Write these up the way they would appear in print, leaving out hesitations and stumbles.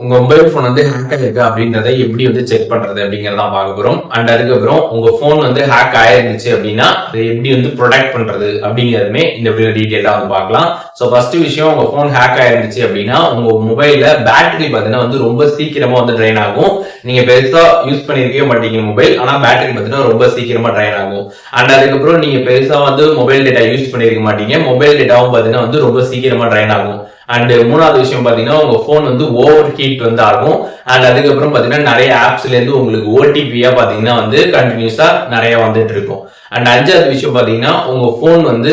உங்க mobile phone வந்து hack ஆயிருக்கு அப்படின்றத எப்படி வந்து செக் பண்றது அப்படிங்கறத பார்க்க போறோம். அண்ட் அதுக்கப்புறம் உங்க போன் வந்து ஹேக் ஆயிருந்துச்சு அப்படின்னா அதை எப்படி வந்து ப்ரொடெக்ட் பண்றது அப்படிங்கறதுமே இந்த வீடியோ டீடைலா வந்து பார்க்கலாம். சோ ஃபர்ஸ்ட் விஷயம், உங்க போன் ஹேக் ஆயிருந்துச்சு அப்படின்னா உங்க மொபைல்ல பேட்டரி பாத்தீங்கன்னா வந்து ரொம்ப சீக்கிரமா வந்து ட்ரைன் ஆகும். நீங்க பெருசா யூஸ் பண்ணிருக்கவே மாட்டீங்க மொபைல், ஆனா பேட்டரி பாத்தீங்கன்னா ரொம்ப சீக்கிரமா ட்ரைன் ஆகும். அண்ட் அதுக்கப்புறம் நீங்க பெருசா வந்து மொபைல் டேட்டா யூஸ் பண்ணிருக்க மாட்டீங்க, மொபைல் டேட்டாவும் பாத்தீங்கன்னா வந்து ரொம்ப சீக்கிரமா ட்ரைன் ஆகும். அண்ட் மூணாவது விஷயம் பாத்தீங்கன்னா உங்க போன் வந்து ஓவர் ஹீட் வந்து ஆகும். அண்ட் அதுக்கப்புறம் பாத்தீங்கன்னா நிறைய ஆப்ஸ்ல இருந்து உங்களுக்கு ஓடிபியா பாத்தீங்கன்னா வந்து கண்டினியூஸா நிறைய வந்துட்டு இருக்கும். அண்ட் அஞ்சாவது விஷயம் பாத்தீங்கன்னா உங்க போன் வந்து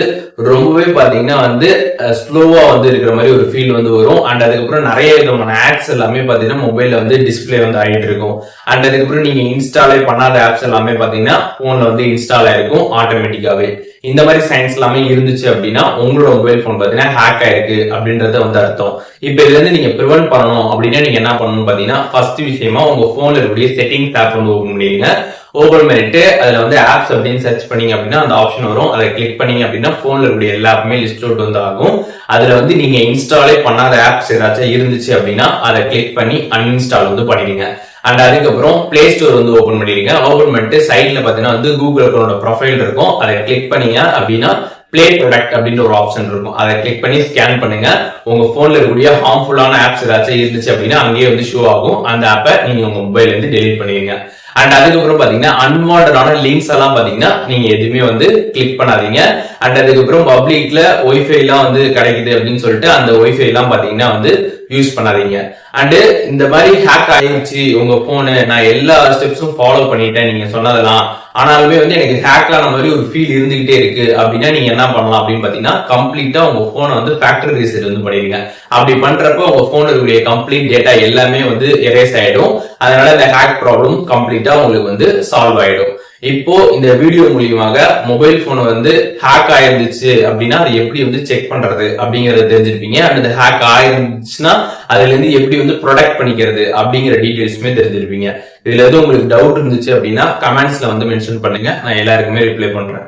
ரொம்பவே பாத்தீங்கன்னா வந்து ஸ்லோவா வந்து இருக்கிற மாதிரி ஒரு ஃபீல் வந்து வரும். அண்ட் அதுக்கப்புறம் நிறைய விதமான ஆப்ஸ் எல்லாமே பாத்தீங்கன்னா மொபைல்ல வந்து டிஸ்பிளே வந்து ஆகிட்டு இருக்கும். அண்ட் அதுக்கப்புறம் நீங்க இன்ஸ்டாலே பண்ணாத ஆப்ஸ் எல்லாமே பாத்தீங்கன்னா போன்ல வந்து இன்ஸ்டால் ஆயிருக்கும் ஆட்டோமேட்டிக்காவே. இந்த மாதிரி சைன்ஸ் எல்லாமே இருந்துச்சு அப்படின்னா உங்களோட மொபைல் போன் பாத்தீங்கன்னா ஹேக் ஆயிருக்கு அப்படின்றத வந்து அர்த்தம். இப்ப இதுல இருந்து நீங்க ப்ரிவென்ட் பண்ணணும் அப்படின்னா நீங்க என்ன பண்ணணும் பாத்தீங்கன்னா ஃபர்ஸ்ட் விஷயமா உங்க போன்ல இருக்கக்கூடிய செட்டிங்ஸ் ஆப் வந்து ஓபன் பண்ணிடுங்க. ஓபன் பண்ணிட்டு அதுல வந்து ஆப்ஸ் அப்படின்னு சர்ச் பண்ணீங்க அப்படின்னா அந்த ஆப்ஷன் வரும். அதை கிளிக் பண்ணீங்க அப்படின்னா போன்ல இருக்கக்கூடிய எல்லா ஆப்புமே லிஸ்ட் அவுட் வந்து ஆகும். அதுல வந்து நீங்க இன்ஸ்டாலே பண்ணாத ஆப்ஸ் ஏதாச்சும் இருந்துச்சு அப்படின்னா அதை கிளிக் பண்ணி அன்இன்ஸ்டால் வந்து பண்ணிடுங்க. அண்ட் அதுக்கப்புறம் பிளே ஸ்டோர் வந்து ஓபன் பண்ணிடுங்க. ஓபன் பண்ணிட்டு சைட்ல பாத்தீங்கன்னா வந்து கூகுள் அக்கௌண்ட் ப்ரொஃபைல் இருக்கும். அதை கிளிக் பண்ணீங்க அப்படின்னா பிளே ப்ராடக்ட் அப்படின்னு ஒரு ஆப்ஷன் இருக்கும். அதை கிளிக் பண்ணி ஸ்கேன் பண்ணுங்க. உங்க போன்ல இருக்கக்கூடிய ஹார்ம்ஃபுல்லான ஆப்ஸ் ஏதாச்சும் இருந்துச்சு அப்படின்னா அங்கேயே வந்து ஷோ ஆகும். அந்த ஆப்பை நீங்க உங்க மொபைல்ல இருந்து டெலீட் பண்ணிடுங்க. அண்ட் அதுக்கப்புறம் பாத்தீங்கன்னா அன்வான்டான லிங்க்ஸ் எல்லாம் பாத்தீங்கன்னா நீங்க எதுவுமே வந்து கிளிக் பண்ணாதீங்க. அண்ட் அதுக்கப்புறம் பப்ளிக்ல ஒய்ஃபை எல்லாம் வந்து கிடைக்குது அப்படின்னு சொல்லிட்டு அந்த ஒய்ஃபை எல்லாம் பாத்தீங்கன்னா வந்து யூஸ் பண்ணாதீங்க. அண்ட் இந்த மாதிரி ஹேக் ஆயிடுச்சு உங்க போனு, நான் எல்லா ஸ்டெப்ஸும் ஃபாலோ பண்ணிட்டேன் நீங்க சொன்னதெல்லாம், ஆனாலுமே வந்து எனக்கு ஹேக் ஆன மாதிரி ஒரு ஃபீல் இருந்துகிட்டே இருக்கு அப்படின்னா நீங்க என்ன பண்ணலாம் அப்படின்னு பாத்தீங்கன்னா கம்ப்ளீட்டா உங்க போனை வந்து ஃபேக்டரி ரீசெட் வந்து பண்ணிடுங்க. அப்படி பண்றப்ப உங்க போன் இருக்கக்கூடிய கம்ப்ளீட் டேட்டா எல்லாமே வந்து எரேஸ் ஆயிடும். அதனால இந்த ஹேக் ப்ராப்ளம் கம்ப்ளீட்டா உங்களுக்கு வந்து சால்வ் ஆயிடும். இப்போ இந்த வீடியோ மூலியமாக மொபைல் போன் வந்து ஹேக் ஆயிருந்துச்சு அப்படின்னா அது எப்படி வந்து செக் பண்றது அப்படிங்கறத தெரிஞ்சிருப்பீங்க. அந்த ஹேக் ஆயிருந்துச்சுன்னா அதுல இருந்து எப்படி வந்து ப்ரொடெக்ட் பண்ணிக்கிறது அப்படிங்கிற டீடைல்ஸுமே தெரிஞ்சிருப்பீங்க. இதுல எதுவும் உங்களுக்கு டவுட் இருந்துச்சு அப்படின்னா கமெண்ட்ஸ்ல வந்து மென்ஷன் பண்ணுங்க, நான் எல்லாருக்குமே ரிப்ளை பண்றேன்.